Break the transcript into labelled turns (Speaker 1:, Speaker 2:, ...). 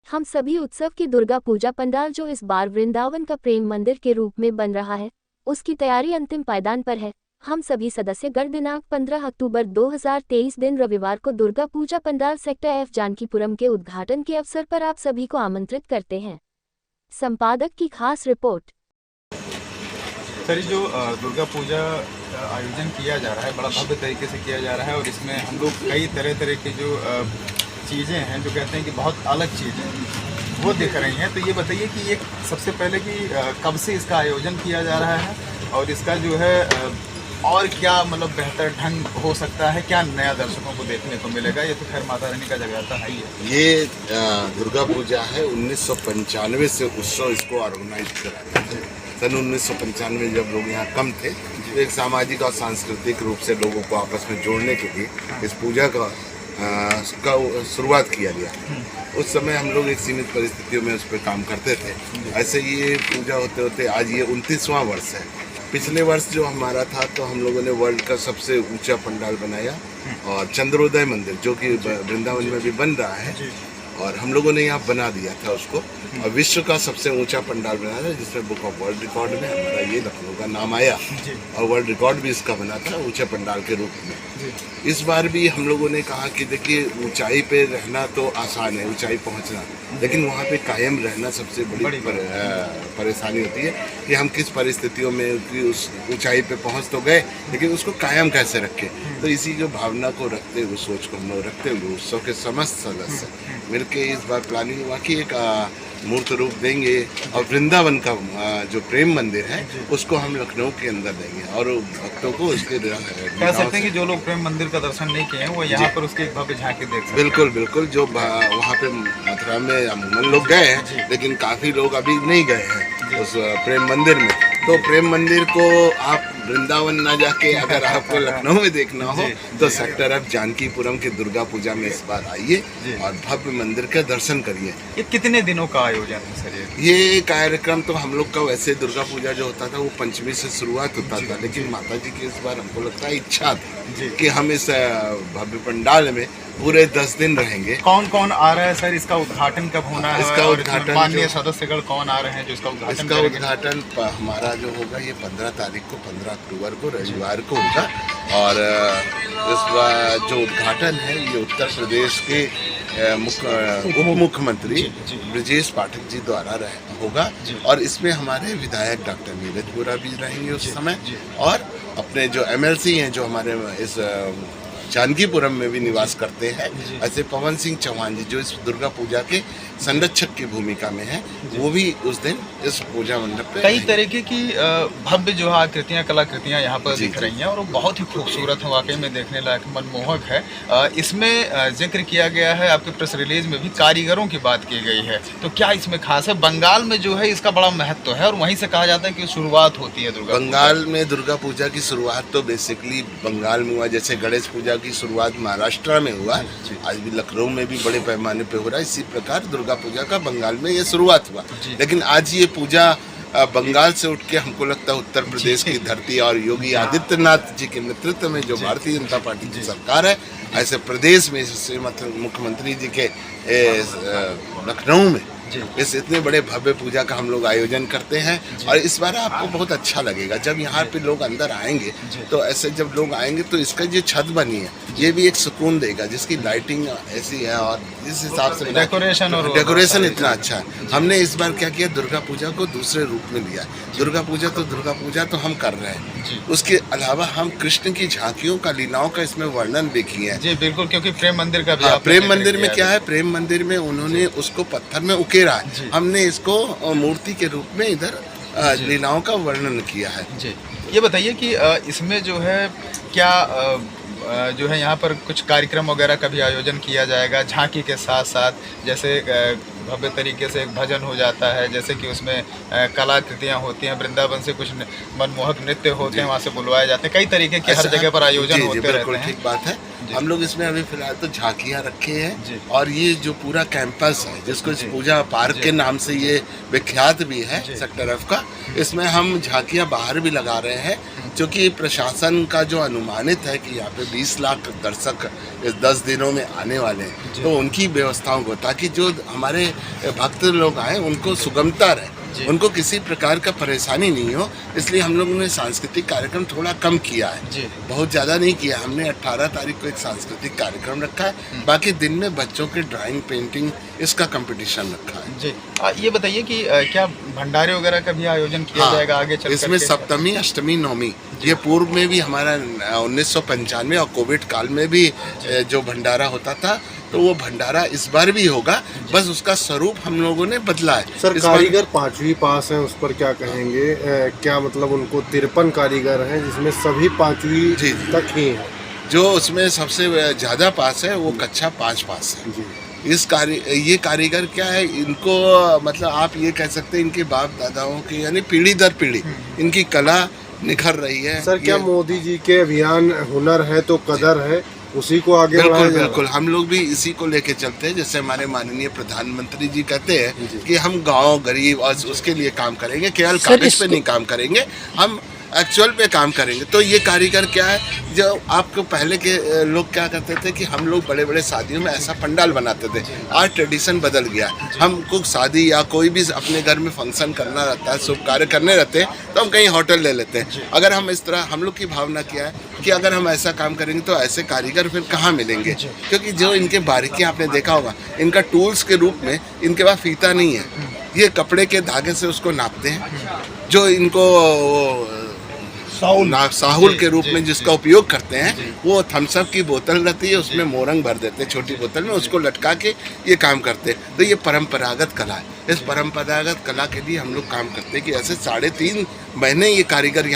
Speaker 1: हम सभी उत्सव की दुर्गा पूजा पंडाल जो इस बार वृंदावन का प्रेम मंदिर के रूप में बन रहा है, उसकी तैयारी अंतिम पायदान पर है। हम सभी सदस्यगण दिनांक 15 अक्टूबर 2023 दिन रविवार को दुर्गा पूजा पंडाल सेक्टर एफ जानकीपुरम के उद्घाटन के अवसर पर आप सभी को आमंत्रित करते हैं। संपादक की खास रिपोर्ट।
Speaker 2: सर, जो दुर्गा पूजा आयोजन किया जा रहा है बड़ा भव्य तरीके से किया जा रहा है और इसमें हम लोग कई तरह तरह की जो चीज़ें हैं जो कहते हैं कि बहुत अलग चीज़ें वो दिख रही हैं। तो ये बताइए कि ये सबसे पहले कि कब से इसका आयोजन किया जा रहा है और इसका जो है और क्या मतलब बेहतर ढंग हो सकता है, क्या नया दर्शकों को देखने को मिलेगा। ये तो खैर माता रानी का जगराता है ही है।
Speaker 3: ये दुर्गा पूजा है 1995 से उत्सव इसको ऑर्गेनाइज करा है। सन 1995 जब लोग यहाँ कम थे तो एक सामाजिक और सांस्कृतिक रूप से लोगों को आपस में जोड़ने के लिए इस पूजा का शुरुआत किया गया। उस समय हम लोग एक सीमित परिस्थितियों में उस पर काम करते थे। ऐसे ये पूजा होते होते आज ये 29वां वर्ष है। पिछले वर्ष जो हमारा था तो हम लोगों ने वर्ल्ड का सबसे ऊंचा पंडाल बनाया और चंद्रोदय मंदिर जो कि वृंदावन में भी बन रहा है और हम लोगों ने यहाँ बना दिया था उसको और विश्व का सबसे ऊंचा पंडाल बनाया था जिसमें बुक ऑफ वर्ल्ड रिकॉर्ड में हमारा ये लखनऊ का नाम आया और वर्ल्ड रिकॉर्ड भी इसका बना था ऊंचे पंडाल के रूप में। इस बार भी हम लोगों ने कहा कि देखिए ऊंचाई पे रहना तो आसान है, ऊंचाई पहुंचना, लेकिन वहाँ पे कायम रहना सबसे बड़ी परेशानी होती है कि हम किस परिस्थितियों में उस ऊंचाई पे पहुँच तो गए लेकिन उसको कायम कैसे रखें। तो इसी जो भावना को रखते हुए, सोच को हम लोग रखते हुए उत्सव के समस्त सदस्य मिलके इस बार प्लानिंग हुआ कि एक मूर्त रूप देंगे और वृंदावन का जो प्रेम मंदिर है उसको हम लखनऊ के अंदर देंगे और भक्तों को उसके
Speaker 2: कह सकते हैं कि जो लोग प्रेम मंदिर का दर्शन नहीं किए हैं वो यहाँ पर उसकी एक भव्य झांकी देख सकते हैं।
Speaker 3: बिल्कुल बिल्कुल, जो वहाँ पे मथुरा में अमूमन लोग गए हैं लेकिन काफ़ी लोग अभी नहीं गए हैं उस प्रेम मंदिर में। तो प्रेम मंदिर को आप वृंदावन ना जाके अगर आपको लखनऊ में देखना हो तो सेक्टर एफ जानकीपुरम के दुर्गा पूजा में इस बार आइए और भव्य मंदिर का दर्शन करिए।
Speaker 2: ये कितने दिनों का आयोजन है सर?
Speaker 3: ये कार्यक्रम तो हम लोग का वैसे दुर्गा पूजा जो होता था वो पंचमी से शुरुआत होता था, लेकिन माता जी की इस बार हमको लगता है इच्छा थी कि हम इस भव्य पंडाल में पूरे 10 दिन रहेंगे।
Speaker 2: कौन कौन आ रहा है सर? इसका उद्घाटन कब होना है?
Speaker 3: इसका उद्घाटन
Speaker 2: माननीय सदस्यगण कौन आ रहे हैं जो इसका
Speaker 3: उद्घाटन हमारा जो होगा ये 15 तारीख को, 15 अक्टूबर को रविवार को होगा और इस बार जो उद्घाटन है ये उत्तर प्रदेश के उप मुख्यमंत्री ब्रजेश पाठक जी द्वारा होगा और इसमें हमारे विधायक डॉक्टर नीरज वोरा भी रहेंगे उस समय और अपने जो MLC हैं जो हमारे इस जानकीपुरम में भी निवास करते हैं, ऐसे पवन सिंह चौहान जी जो इस दुर्गा पूजा के संरक्षक की भूमिका में है, वो भी उस दिन इस पूजा मंडप पे
Speaker 2: कई तरीके की भव्य जो है आकृतियाँ, कलाकृतियाँ यहाँ पर दिख रही हैं और वो बहुत ही खूबसूरत है, वाकई में देखने लायक, मनमोहक है। इसमें जिक्र किया गया है, आपके प्रेस रिलीज में भी कारीगरों की बात की गई है, तो क्या इसमें खास है? बंगाल में जो है इसका बड़ा महत्व है और वहीं से कहा जाता है कि शुरुआत होती है
Speaker 3: बंगाल में दुर्गा पूजा की शुरुआत तो बेसिकली बंगाल में हुआ, जैसे गणेश पूजा की शुरुआत महाराष्ट्र में हुआ, आज भी लखनऊ में भी बड़े पैमाने पे हो रहा है। इसी प्रकार दुर्गा पूजा का बंगाल में ये शुरुआत हुआ, लेकिन आज ये पूजा बंगाल से उठ के हमको लगता है उत्तर प्रदेश की धरती और योगी आदित्यनाथ जी के नेतृत्व में जो भारतीय जनता पार्टी की सरकार है, ऐसे प्रदेश में मुख्यमंत्री जी के लखनऊ में इस इतने बड़े भव्य पूजा का हम लोग आयोजन करते हैं और इस बार आपको बहुत अच्छा लगेगा जब यहाँ पे लोग अंदर आएंगे। तो ऐसे जब लोग आएंगे तो इसका जो छत बनी है ये भी एक सुकून देगा, जिसकी लाइटिंग ऐसी है और जिस हिसाब से डेकोरेशन इतना अच्छा है। हमने इस बार क्या किया, दुर्गा पूजा को दूसरे रूप में लिया। दुर्गा पूजा तो हम कर रहे हैं, उसके अलावा हम कृष्ण की झांकियों का, लीलाओं का इसमें वर्णन भी किए हैं।
Speaker 2: जी बिल्कुल, क्योंकि प्रेम मंदिर का भी
Speaker 3: प्रेम मंदिर में क्या है, प्रेम मंदिर में उन्होंने उसको पत्थर में उकेरा है, हमने इसको मूर्ति के रूप में इधर लीलाओं का वर्णन किया है।
Speaker 2: जी ये बताइए कि इसमें जो है क्या जो है यहाँ पर कुछ कार्यक्रम वगैरह का भी आयोजन किया जाएगा झांकी के साथ साथ, जैसे भव्य तरीके से एक भजन हो जाता है, जैसे कि उसमें कलाकृतियाँ होती हैं, वृंदावन से कुछ मनमोहक नृत्य होते हैं, वहाँ से बुलवाए जाते हैं, कई तरीके के हर जगह पर आयोजन होते रहते हैं।
Speaker 3: ठीक बात है। हम लोग इसमें अभी फिलहाल तो झांकियाँ रखे हैं और ये जो पूरा कैंपस है जिसको इस पूजा पार्क के नाम से ये विख्यात भी है सेक्टर एफ का, इसमें हम झांकियाँ बाहर भी लगा रहे हैं क्योंकि प्रशासन का जो अनुमानित है कि यहाँ पे 20 लाख दर्शक इस 10 दिनों में आने वाले हैं, तो उनकी व्यवस्थाओं को, ताकि जो हमारे भक्त लोग आए उनको सुगमता रहे, उनको किसी प्रकार का परेशानी नहीं हो, इसलिए हम लोगों ने सांस्कृतिक कार्यक्रम थोड़ा कम किया है, बहुत ज़्यादा नहीं किया। हमने 18 तारीख को एक सांस्कृतिक कार्यक्रम रखा है, बाकी दिन में बच्चों के ड्राइंग पेंटिंग इसका कंपटीशन रखा है।
Speaker 2: जी, ये बताइए कि क्या भंडारे वगैरह का भी आयोजन किया जाएगा आगे चल
Speaker 3: इसमें सप्तमी, अष्टमी, नवमी, ये पूर्व में भी हमारा 1995 और कोविड काल में भी जो भंडारा होता था, तो वो भंडारा इस बार भी होगा, बस उसका स्वरूप हम लोगों ने बदला है।
Speaker 4: सर, कारीगर 5वीं पास हैं, उस पर क्या कहेंगे? क्या मतलब उनको 53 कारीगर हैं जिसमें सभी 5वीं तक ही हैं?
Speaker 3: जो उसमें सबसे ज़्यादा पास है वो कक्षा 5 पास है
Speaker 4: जी।
Speaker 3: ये कारीगर क्या है, इनको मतलब आप ये कह सकते हैं इनके बाप दादाओं की, यानी पीढ़ी दर पीढ़ी इनकी कला निखर रही है।
Speaker 4: सर, क्या मोदी जी के अभियान हुनर है तो कदर है, उसी को आगे बढ़ाया
Speaker 3: बिल्कुल बिल्कुल, हम लोग भी इसी को लेके चलते हैं। जैसे हमारे माननीय प्रधानमंत्री जी कहते हैं कि हम गांव गरीब और उसके लिए काम करेंगे, केवल कागज पे नहीं काम करेंगे, हम एक्चुअल पे काम करेंगे। तो ये कारीगर क्या है, जो आपको पहले के लोग क्या करते थे कि हम लोग बड़े बड़े शादियों में ऐसा पंडाल बनाते थे, आज ट्रेडिशन बदल गया। हमको शादी या कोई भी अपने घर में फंक्शन करना रहता है, शुभ कार्य करने रहते हैं, तो हम कहीं होटल ले लेते हैं। अगर हम इस तरह, हम लोग की भावना क्या है कि अगर हम ऐसा काम करेंगे तो ऐसे कारीगर फिर कहाँ मिलेंगे, क्योंकि जो इनके बारीकियाँ आपने देखा होगा, इनका टूल्स के रूप में इनके पास फीता नहीं है, ये कपड़े के धागे से उसको नापते हैं। जो इनको साहुल के रूप में जिसका उपयोग करते हैं, वो थम्सअप की बोतल रहती है, उसमें मोरंग भर देते हैं छोटी बोतल में, उसको लटका के ये काम करते हैं। तो ये परंपरागत कला है। इस परंपरागत कला के लिए हम लोग काम करते हैं कि ऐसे 3.5 महीने ये कारीगर